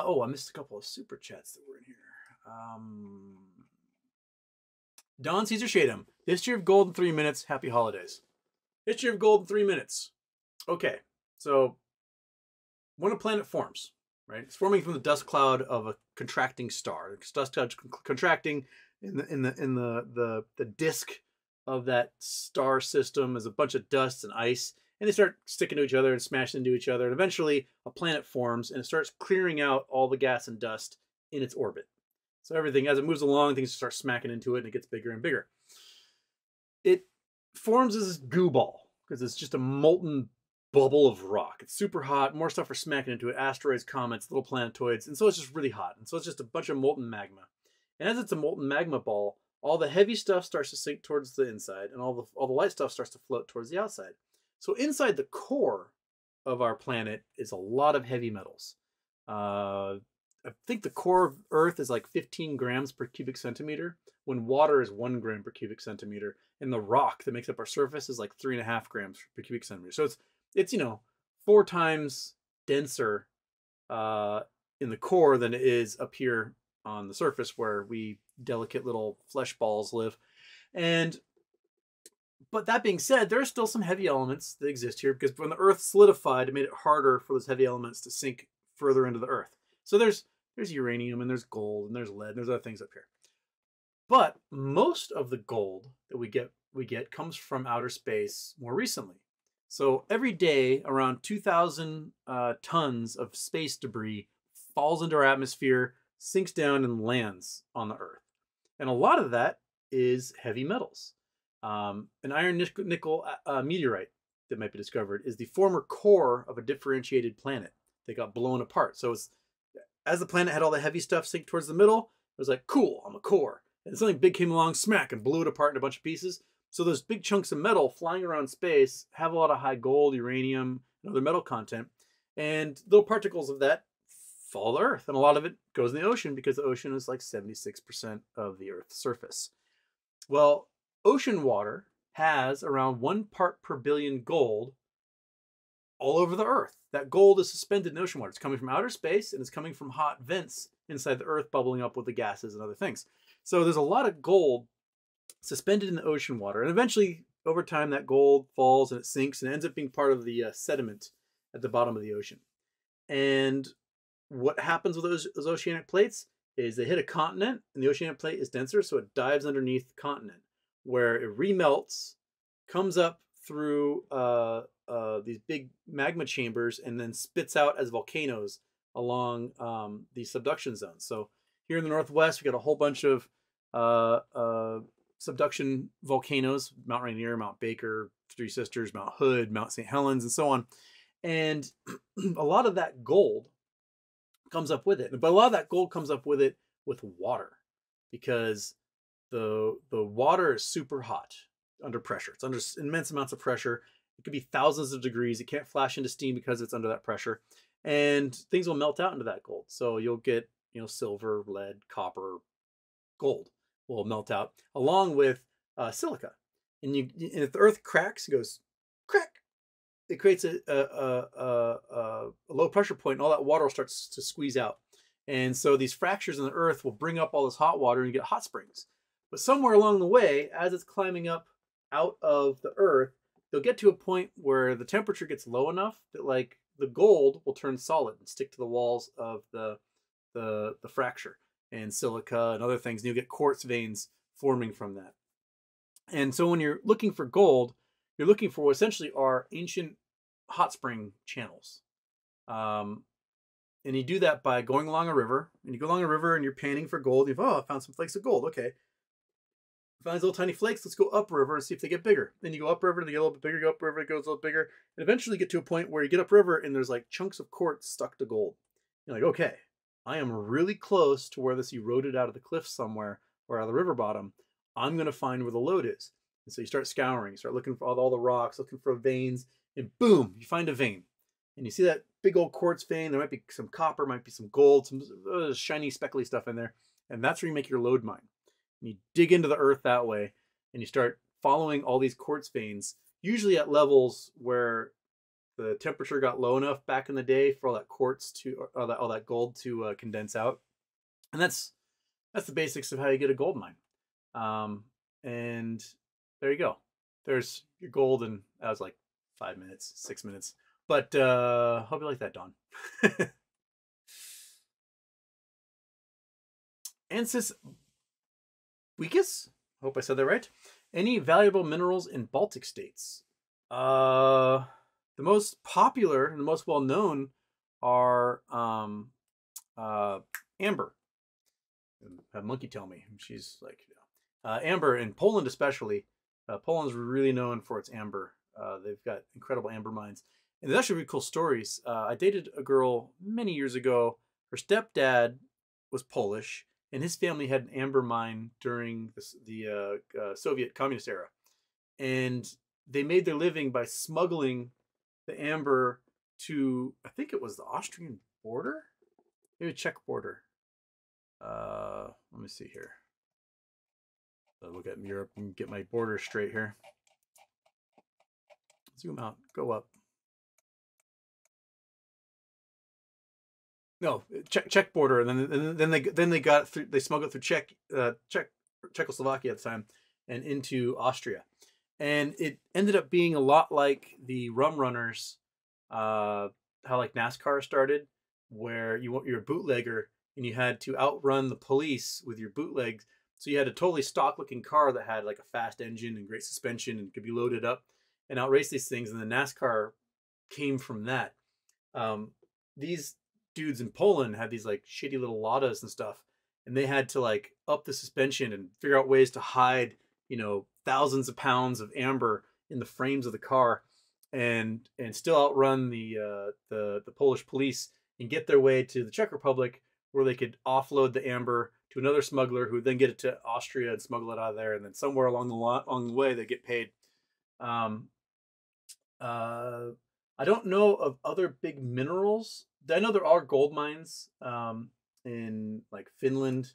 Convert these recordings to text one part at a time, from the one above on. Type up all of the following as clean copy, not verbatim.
Oh, I missed a couple of super chats that were in here. Don Caesar Shadem. History of gold in 3 minutes. Happy holidays. History of gold in 3 minutes. Okay, so when a planet forms, right? It's forming from the dust cloud of a contracting star. It's dust cloud contracting in the disk of that star system is a bunch of dust and ice, and they start sticking to each other and smashing into each other, and eventually a planet forms and it starts clearing out all the gas and dust in its orbit. So everything, as it moves along, things start smacking into it and it gets bigger and bigger. It forms as this goo ball because it's just a molten bubble of rock. It's super hot. More stuff are smacking into it. Asteroids, comets, little planetoids. And so it's just really hot. And so it's just a bunch of molten magma. And as it's a molten magma ball, all the heavy stuff starts to sink towards the inside and all the light stuff starts to float towards the outside. So inside the core of our planet is a lot of heavy metals. I think the core of Earth is like 15 grams per cubic centimeter, when water is 1 gram per cubic centimeter, and the rock that makes up our surface is like 3.5 grams per cubic centimeter. So it's 4 times denser in the core than it is up here on the surface where we delicate little flesh balls live. But that being said, there are still some heavy elements that exist here because when the Earth solidified, it made it harder for those heavy elements to sink further into the Earth. So there's uranium and there's gold and there's lead and there's other things up here. But most of the gold that we get comes from outer space more recently. So every day around 2,000 tons of space debris falls into our atmosphere, sinks down and lands on the Earth. And a lot of that is heavy metals. An iron nickel meteorite that might be discovered is the former core of a differentiated planet that got blown apart. So as the planet had all the heavy stuff sink towards the middle, it was like, cool, I'm a core. And something big came along, smack, and blew it apart in a bunch of pieces. So those big chunks of metal flying around space have a lot of high gold, uranium, and other metal content. And little particles of that fall to Earth. And a lot of it goes in the ocean because the ocean is like 76% of the Earth's surface. Well, ocean water has around 1 part per billion gold all over the Earth. That gold is suspended in ocean water. It's coming from outer space and it's coming from hot vents inside the Earth bubbling up with the gases and other things. So there's a lot of gold suspended in the ocean water. And eventually, over time, that gold falls and it sinks and ends up being part of the sediment at the bottom of the ocean. And what happens with those oceanic plates is they hit a continent and the oceanic plate is denser, so it dives underneath the continent where it remelts, comes up through these big magma chambers and then spits out as volcanoes along these subduction zones. So here in the Northwest, we got a whole bunch of subduction volcanoes: Mount Rainier, Mount Baker, Three Sisters, Mount Hood, Mount St. Helens, and so on. And a lot of that gold comes up with it. But a lot of that gold comes up with it with water because the water is super hot under pressure. It's under immense amounts of pressure. It could be thousands of degrees. It can't flash into steam because it's under that pressure. And things will melt out into that gold. So you'll get, silver, lead, copper, gold will melt out along with silica. And if the Earth cracks, it goes crack. It creates a low pressure point, and all that water starts to squeeze out. And so these fractures in the Earth will bring up all this hot water and you get hot springs. But somewhere along the way, as it's climbing up out of the Earth, they'll get to a point where the temperature gets low enough that like the gold will turn solid and stick to the walls of the fracture, and silica and other things. And you'll get quartz veins forming from that. And so when you're looking for gold, you're looking for what essentially are ancient hot spring channels. And you do that by going along a river. And you go along a river and you're panning for gold. I found some flakes of gold. Okay. Find these little tiny flakes. Let's go upriver and see if they get bigger. Then you go upriver and they get a little bit bigger. You go upriver, it goes a little bigger. And eventually get to a point where you get upriver and there's like chunks of quartz stuck to gold. You're like, okay, I am really close to where this eroded out of the cliff somewhere or out of the river bottom. I'm going to find where the lode is. And so you start scouring, you start looking for all the rocks, looking for veins, and boom, you find a vein. And you see that big old quartz vein. There might be some copper, might be some gold, some shiny, speckly stuff in there. And that's where you make your lode mine. And you dig into the Earth that way, and you start following all these quartz veins, usually at levels where the temperature got low enough back in the day for all that quartz to all that gold to condense out, and that's the basics of how you get a gold mine. And there you go. There's your gold, and that was like 5 minutes, 6 minutes. But hope you like that, Don. Ansis Weekus, hope I said that right. Any valuable minerals in Baltic states? The most popular and the most well known are amber. Have Monkey tell me. She's like, amber in Poland especially. Poland's really known for its amber. They've got incredible amber mines. And there's actually really cool stories. I dated a girl many years ago. Her stepdad was Polish, and his family had an amber mine during the Soviet communist era. And they made their living by smuggling the amber to, I think it was the Austrian border? Maybe Czech border. Let me see here. So look at Europe and get my border straight here. Zoom out, go up. No, Czech border, and then they got through. They smuggled through Czechoslovakia at the time, and into Austria, and it ended up being a lot like the rum runners, how like NASCAR started, where you're a bootlegger and you had to outrun the police with your bootlegs. So you had a totally stock looking car that had like a fast engine and great suspension and could be loaded up and outrace these things. And the NASCAR came from that. These dudes in Poland had these like shitty little Ladas and stuff, and they had to like up the suspension and figure out ways to hide, thousands of pounds of amber in the frames of the car, and still outrun the Polish police and get their way to the Czech Republic, where they could offload the amber to another smuggler who would then get it to Austria and smuggle it out of there, and then somewhere along the way they get paid. I don't know of other big minerals. I know there are gold mines in like Finland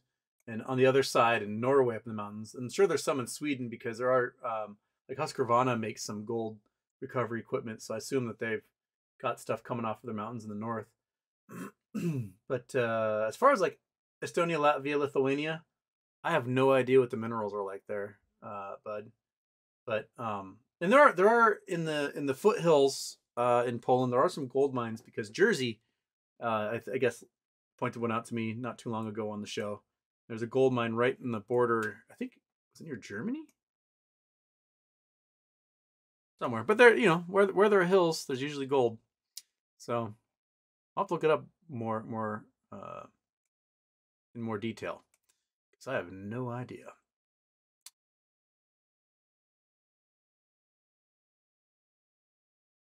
and on the other side in Norway up in the mountains. I'm sure there's some in Sweden because there are like Husqvarna makes some gold recovery equipment. So I assume that they've got stuff coming off of their mountains in the north. But as far as like Estonia, Latvia, Lithuania, I have no idea what the minerals are like there, bud. But and there are in the foothills in Poland, there are some gold mines because Jersey, I guess, pointed one out to me not too long ago on the show. There's a gold mine right in the border. I think it's near Germany, somewhere. But there, where there are hills, there's usually gold. So I'll have to look it up more in more detail because I have no idea.